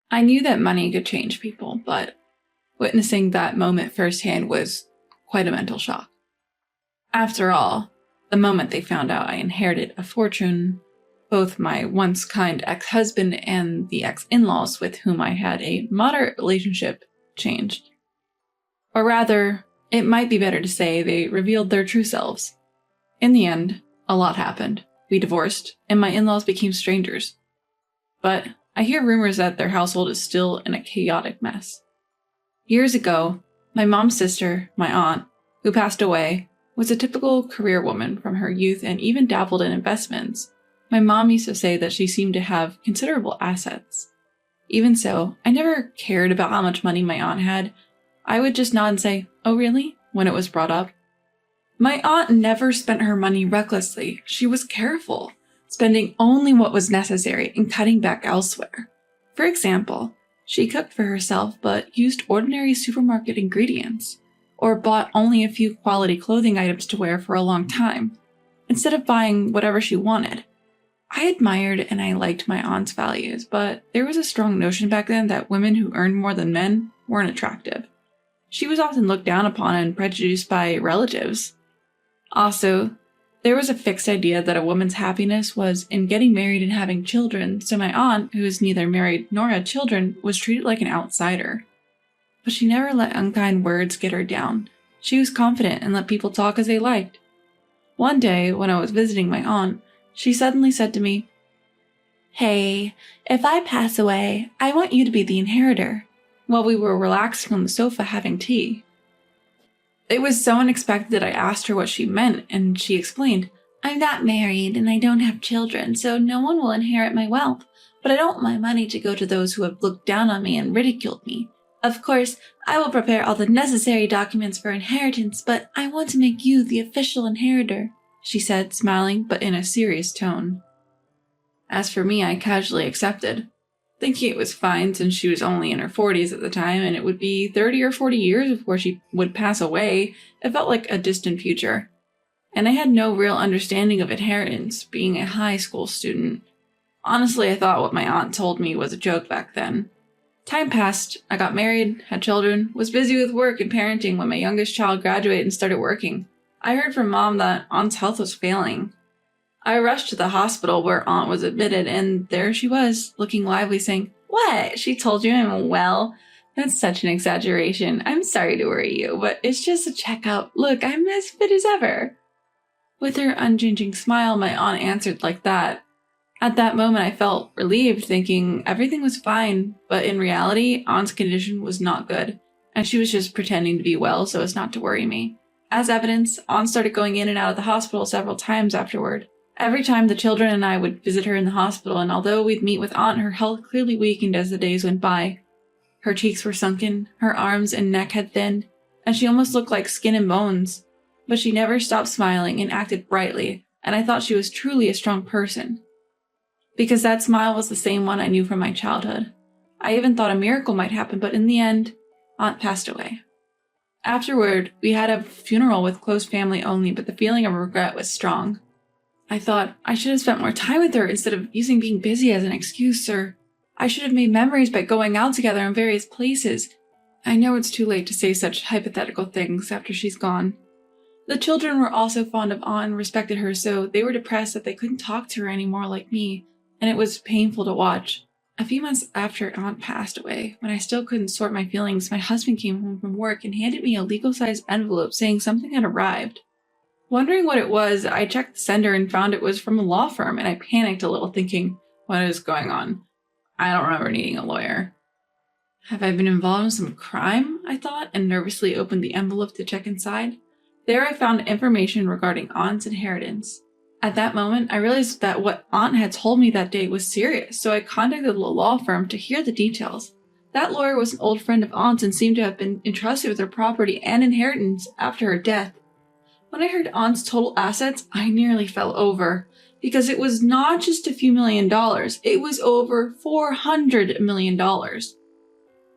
I knew that money could change people, but witnessing that moment firsthand was quite a mental shock. After all, the moment they found out I inherited a fortune, both my once kind ex-husband and the ex-in-laws with whom I had a moderate relationship changed. Or rather, it might be better to say they revealed their true selves. In the end, a lot happened. We divorced, and my in-laws became strangers. But I hear rumors that their household is still in a chaotic mess. Years ago, my mom's sister, my aunt, who passed away, was a typical career woman from her youth and even dabbled in investments. My mom used to say that she seemed to have considerable assets. Even so, I never cared about how much money my aunt had. I would just nod and say, "Oh really?" when it was brought up. My aunt never spent her money recklessly. She was careful, spending only what was necessary and cutting back elsewhere. For example, she cooked for herself but used ordinary supermarket ingredients, or bought only a few quality clothing items to wear for a long time, instead of buying whatever she wanted. I admired and I liked my aunt's values, but there was a strong notion back then that women who earned more than men weren't attractive. She was often looked down upon and prejudiced by relatives. Also, there was a fixed idea that a woman's happiness was in getting married and having children, so my aunt, who was neither married nor had children, was treated like an outsider. But she never let unkind words get her down. She was confident and let people talk as they liked. One day, when I was visiting my aunt, she suddenly said to me, "Hey, if I pass away, I want you to be the inheritor," while we were relaxing on the sofa having tea. It was so unexpected that I asked her what she meant, and she explained, "I'm not married and I don't have children, so no one will inherit my wealth, but I don't want my money to go to those who have looked down on me and ridiculed me. Of course, I will prepare all the necessary documents for inheritance, but I want to make you the official inheritor," she said, smiling but in a serious tone. As for me, I casually accepted, thinking it was fine since she was only in her 40s at the time and it would be 30 or 40 years before she would pass away. It felt like a distant future. And I had no real understanding of inheritance, being a high school student. Honestly, I thought what my aunt told me was a joke back then. Time passed, I got married, had children, was busy with work and parenting when my youngest child graduated and started working. I heard from Mom that Aunt's health was failing. I rushed to the hospital where Aunt was admitted, and there she was, looking lively, saying, "What? She told you I'm well?" That's such an exaggeration. I'm sorry to worry you, but it's just a checkup. Look, I'm as fit as ever. With her unchanging smile, my aunt answered like that. At that moment, I felt relieved, thinking everything was fine, but in reality, Aunt's condition was not good, and she was just pretending to be well so as not to worry me. As evidence, Aunt started going in and out of the hospital several times afterward. Every time the children and I would visit her in the hospital, and although we'd meet with Aunt, her health clearly weakened as the days went by. Her cheeks were sunken, her arms and neck had thinned, and she almost looked like skin and bones. But she never stopped smiling and acted brightly, and I thought she was truly a strong person. Because that smile was the same one I knew from my childhood. I even thought a miracle might happen, but in the end, Aunt passed away. Afterward, we had a funeral with close family only, but the feeling of regret was strong. I thought I should have spent more time with her instead of using being busy as an excuse, or I should have made memories by going out together in various places. I know it's too late to say such hypothetical things after she's gone. The children were also fond of Aunt and respected her, so they were depressed that they couldn't talk to her anymore like me, and it was painful to watch. A few months after Aunt passed away, when I still couldn't sort my feelings, my husband came home from work and handed me a legal-sized envelope saying something had arrived. Wondering what it was, I checked the sender and found it was from a law firm, and I panicked a little, thinking, what is going on? I don't remember needing a lawyer. Have I been involved in some crime? I thought, and nervously opened the envelope to check inside. There I found information regarding Aunt's inheritance. At that moment, I realized that what Aunt had told me that day was serious, so I contacted the law firm to hear the details. That lawyer was an old friend of Aunt's and seemed to have been entrusted with her property and inheritance after her death. When I heard Aunt's total assets, I nearly fell over, because it was not just a few $1,000,000, it was over $400 million.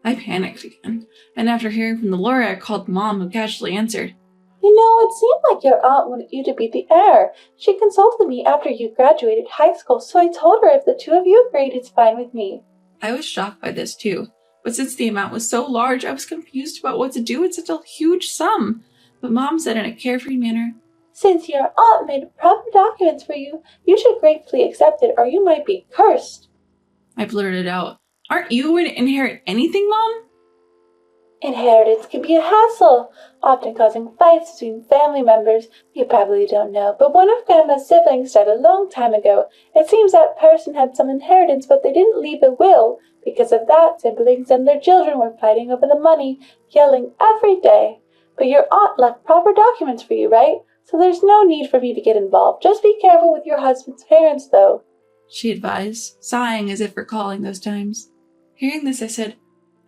I panicked again, and after hearing from the lawyer, I called Mom, who casually answered, "You know, it seemed like your aunt wanted you to be the heir. She consulted me after you graduated high school, so I told her if the two of you agreed, it's fine with me." I was shocked by this too, but since the amount was so large, I was confused about what to do with such a huge sum. But Mom said in a carefree manner, "Since your aunt made proper documents for you, you should gratefully accept it or you might be cursed." I blurted out, "Aren't you going to inherit anything, Mom?" Inheritance can be a hassle, often causing fights between family members. You probably don't know, but one of Grandma's siblings died a long time ago. It seems that person had some inheritance, but they didn't leave a will. Because of that, siblings and their children were fighting over the money, yelling every day. But your aunt left proper documents for you, right? So there's no need for me to get involved. Just be careful with your husband's parents, though," she advised, sighing as if recalling those times. Hearing this, I said,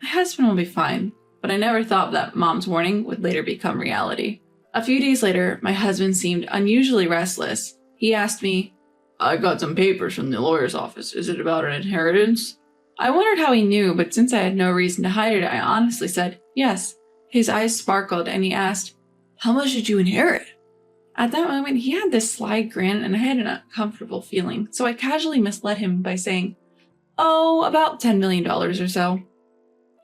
"My husband will be fine," but I never thought that Mom's warning would later become reality. A few days later, my husband seemed unusually restless. He asked me, "I got some papers from the lawyer's office. Is it about an inheritance?" I wondered how he knew, but since I had no reason to hide it, I honestly said, "Yes." His eyes sparkled and he asked, "How much did you inherit?" At that moment, he had this sly grin and I had an uncomfortable feeling, so I casually misled him by saying, "Oh, about $10 million or so."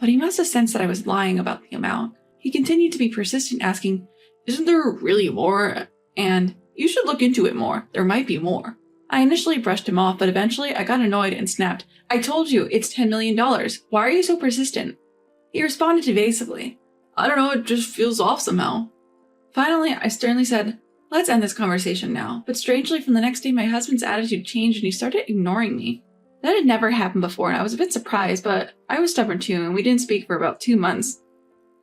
But he must have sensed that I was lying about the amount. He continued to be persistent, asking, "Isn't there really more? And you should look into it more. There might be more." I initially brushed him off, but eventually I got annoyed and snapped, "I told you, it's $10 million. Why are you so persistent?" He responded evasively, "I don't know, it just feels off somehow." Finally, I sternly said, "Let's end this conversation now." But strangely, from the next day, my husband's attitude changed and he started ignoring me. That had never happened before, and I was a bit surprised, but I was stubborn too, and we didn't speak for about 2 months.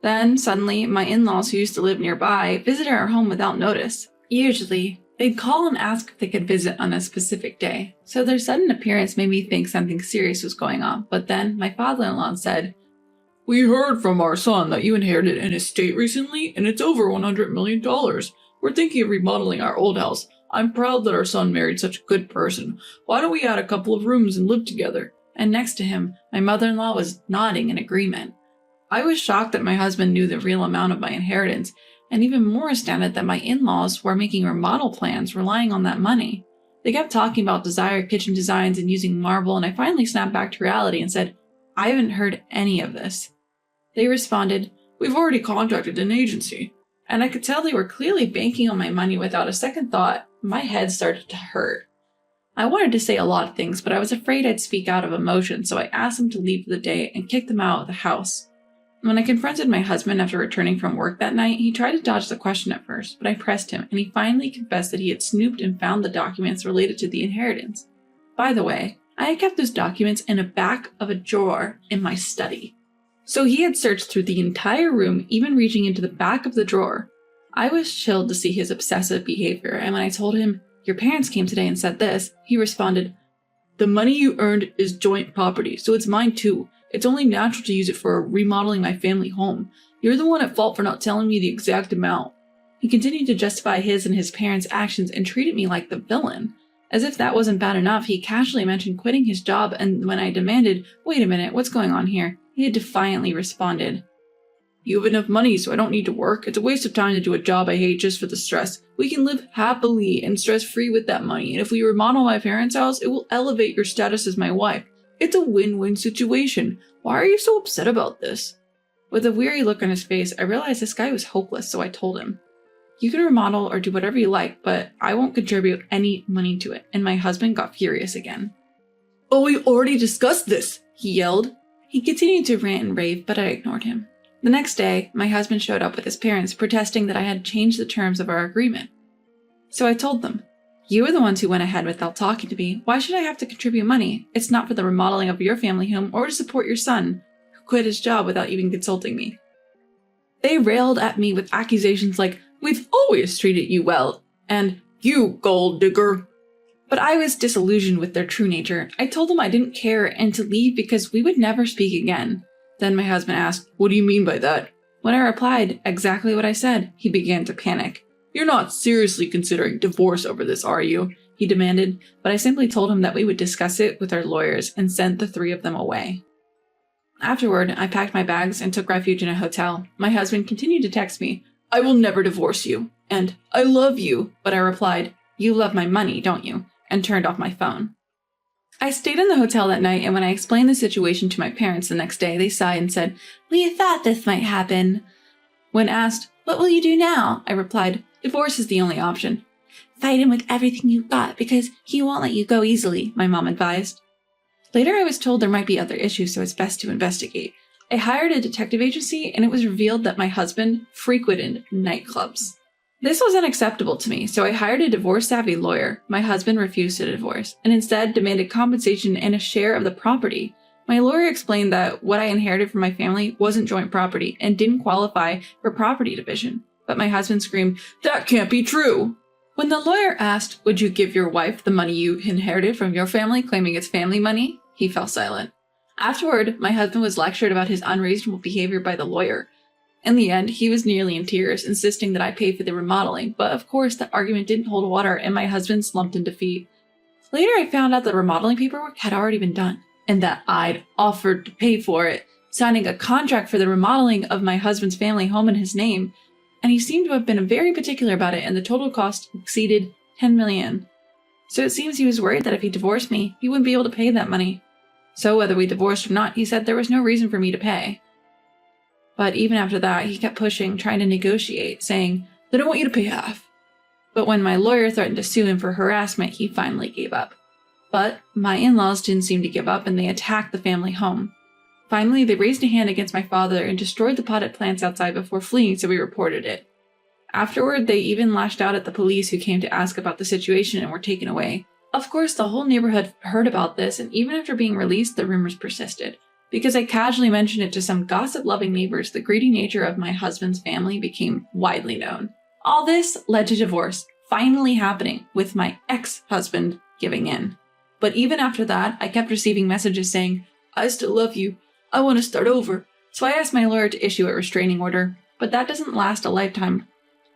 Then, suddenly, my in-laws who used to live nearby visited our home without notice. Usually, they'd call and ask if they could visit on a specific day, so their sudden appearance made me think something serious was going on. But then, my father-in-law said, "We heard from our son that you inherited an estate recently, and it's over $100 million. We're thinking of remodeling our old house. I'm proud that our son married such a good person. Why don't we add a couple of rooms and live together?" And next to him, my mother-in-law was nodding in agreement. I was shocked that my husband knew the real amount of my inheritance, and even more astounded that my in-laws were making remodel plans relying on that money. They kept talking about desired kitchen designs and using marble, and I finally snapped back to reality and said, "I haven't heard any of this." They responded, "We've already contacted an agency." And I could tell they were clearly banking on my money without a second thought. My head started to hurt. I wanted to say a lot of things, but I was afraid I'd speak out of emotion, so I asked them to leave for the day and kicked them out of the house. When I confronted my husband after returning from work that night, he tried to dodge the question at first, but I pressed him, and he finally confessed that he had snooped and found the documents related to the inheritance. By the way, I had kept those documents in the back of a drawer in my study. So he had searched through the entire room, even reaching into the back of the drawer. I was chilled to see his obsessive behavior, and when I told him, "Your parents came today and said this," he responded, "The money you earned is joint property, so it's mine too. It's only natural to use it for remodeling my family home. You're the one at fault for not telling me the exact amount." He continued to justify his and his parents' actions and treated me like the villain. As if that wasn't bad enough, he casually mentioned quitting his job, and when I demanded, "Wait a minute, what's going on here?" he had defiantly responded, "You have enough money, so I don't need to work. It's a waste of time to do a job I hate just for the stress. We can live happily and stress-free with that money, and if we remodel my parents' house, it will elevate your status as my wife. It's a win-win situation. Why are you so upset about this?" With a weary look on his face, I realized this guy was hopeless, so I told him, "You can remodel or do whatever you like, but I won't contribute any money to it," and my husband got furious again. "Oh, we already discussed this," he yelled. He continued to rant and rave, but I ignored him. The next day, my husband showed up with his parents, protesting that I had changed the terms of our agreement. So I told them, "You were the ones who went ahead without talking to me. Why should I have to contribute money? It's not for the remodeling of your family home or to support your son, who quit his job without even consulting me." They railed at me with accusations like, "We've always treated you well," and "You gold digger." But I was disillusioned with their true nature. I told them I didn't care and to leave because we would never speak again. Then my husband asked, "What do you mean by that?" When I replied exactly what I said, he began to panic. "You're not seriously considering divorce over this, are you?" he demanded, but I simply told him that we would discuss it with our lawyers and sent the 3 of them away. Afterward, I packed my bags and took refuge in a hotel. My husband continued to text me, "I will never divorce you," and "I love you," but I replied, "You love my money, don't you?" and turned off my phone. I stayed in the hotel that night, and when I explained the situation to my parents the next day, they sighed and said, "We thought this might happen." When asked, "What will you do now?" I replied, "Divorce is the only option." "Fight him with everything you got because he won't let you go easily," my mom advised. Later, I was told there might be other issues, so it's best to investigate. I hired a detective agency, and it was revealed that my husband frequented nightclubs. This was unacceptable to me, so I hired a divorce-savvy lawyer. My husband refused to divorce, and instead demanded compensation and a share of the property. My lawyer explained that what I inherited from my family wasn't joint property and didn't qualify for property division. But my husband screamed, "That can't be true!" When the lawyer asked, "Would you give your wife the money you inherited from your family, claiming it's family money?" he fell silent. Afterward, my husband was lectured about his unreasonable behavior by the lawyer. In the end, he was nearly in tears, insisting that I pay for the remodeling, but of course that argument didn't hold water and my husband slumped in defeat. Later I found out that the remodeling paperwork had already been done, and that I'd offered to pay for it, signing a contract for the remodeling of my husband's family home in his name, and he seemed to have been very particular about it, and the total cost exceeded $10 million. So it seems he was worried that if he divorced me, he wouldn't be able to pay that money. So whether we divorced or not, he said there was no reason for me to pay. But even after that, he kept pushing, trying to negotiate, saying, "They don't want you to pay half." But when my lawyer threatened to sue him for harassment, he finally gave up. But my in-laws didn't seem to give up, and they attacked the family home. Finally, they raised a hand against my father and destroyed the potted plants outside before fleeing, so we reported it. Afterward, they even lashed out at the police who came to ask about the situation and were taken away. Of course, the whole neighborhood heard about this, and even after being released, the rumors persisted. Because I casually mentioned it to some gossip-loving neighbors, the greedy nature of my husband's family became widely known. All this led to divorce finally happening, with my ex-husband giving in. But even after that, I kept receiving messages saying, "I still love you. I want to start over." So I asked my lawyer to issue a restraining order, but that doesn't last a lifetime,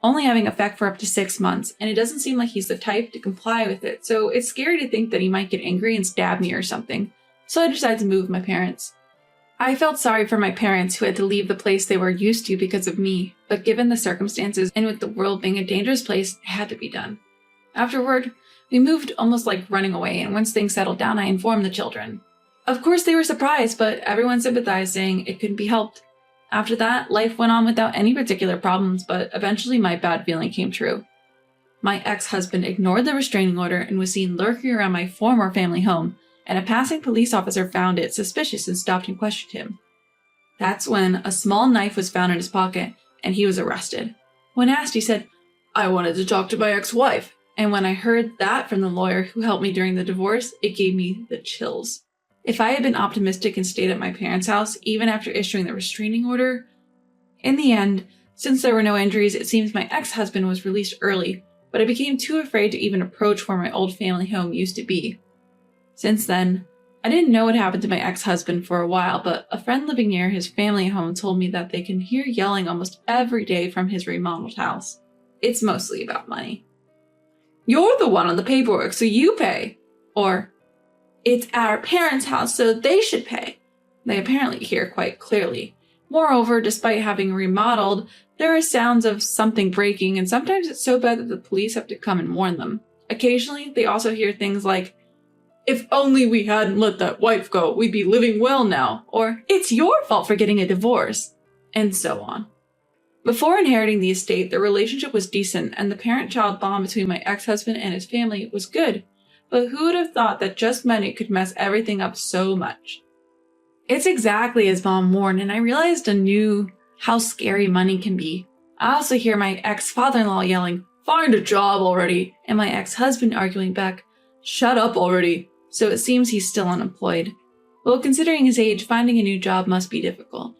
only having effect for up to 6 months, and it doesn't seem like he's the type to comply with it, so it's scary to think that he might get angry and stab me or something. So I decided to move with my parents. I felt sorry for my parents who had to leave the place they were used to because of me, but given the circumstances and with the world being a dangerous place, it had to be done. Afterward, we moved almost like running away, and once things settled down, I informed the children. Of course, they were surprised, but everyone sympathized, saying it couldn't be helped. After that, life went on without any particular problems, but eventually my bad feeling came true. My ex-husband ignored the restraining order and was seen lurking around my former family home, and a passing police officer found it suspicious and stopped and questioned him. That's when a small knife was found in his pocket, and he was arrested. When asked, he said, "I wanted to talk to my ex-wife." And when I heard that from the lawyer who helped me during the divorce, it gave me the chills. If I had been optimistic and stayed at my parents' house, even after issuing the restraining order, in the end, since there were no injuries, it seems my ex-husband was released early, but I became too afraid to even approach where my old family home used to be. Since then, I didn't know what happened to my ex-husband for a while, but a friend living near his family home told me that they can hear yelling almost every day from his remodeled house. It's mostly about money. "You're the one on the paperwork, so you pay." Or, "It's our parents' house, so they should pay." They apparently hear quite clearly. Moreover, despite having remodeled, there are sounds of something breaking, and sometimes it's so bad that the police have to come and warn them. Occasionally, they also hear things like, "If only we hadn't let that wife go, we'd be living well now," or "It's your fault for getting a divorce," and so on. Before inheriting the estate, the relationship was decent, and the parent-child bond between my ex-husband and his family was good. But who would have thought that just money could mess everything up so much? It's exactly as Mom warned, and I realized anew how scary money can be. I also hear my ex-father-in-law yelling, "Find a job already," and my ex-husband arguing back, "Shut up already." So it seems he's still unemployed. Well, considering his age, finding a new job must be difficult.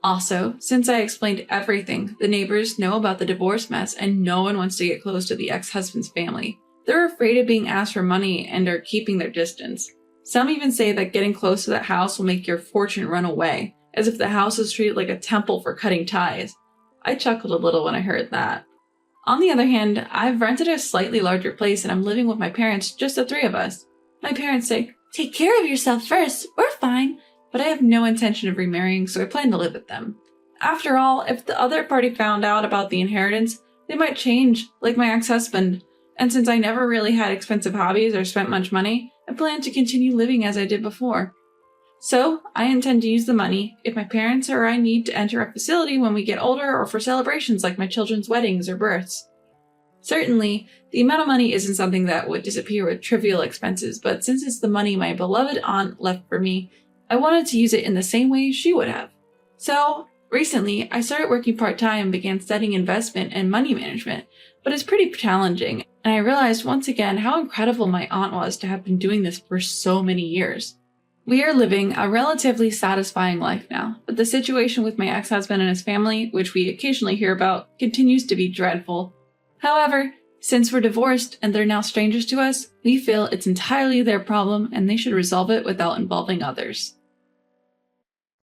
Also, since I explained everything, the neighbors know about the divorce mess and no one wants to get close to the ex-husband's family. They're afraid of being asked for money and are keeping their distance. Some even say that getting close to that house will make your fortune run away, as if the house is treated like a temple for cutting ties. I chuckled a little when I heard that. On the other hand, I've rented a slightly larger place and I'm living with my parents, just the 3 of us. My parents say, "Take care of yourself first, we're fine," but I have no intention of remarrying, so I plan to live with them. After all, if the other party found out about the inheritance, they might change, like my ex-husband. And since I never really had expensive hobbies or spent much money, I plan to continue living as I did before. So, I intend to use the money if my parents or I need to enter a facility when we get older or for celebrations like my children's weddings or births. Certainly, the amount of money isn't something that would disappear with trivial expenses, but since it's the money my beloved aunt left for me, I wanted to use it in the same way she would have. So, recently, I started working part-time and began studying investment and money management, but it's pretty challenging, and I realized once again how incredible my aunt was to have been doing this for so many years. We are living a relatively satisfying life now, but the situation with my ex-husband and his family, which we occasionally hear about, continues to be dreadful. However, since we're divorced and they're now strangers to us, we feel it's entirely their problem and they should resolve it without involving others.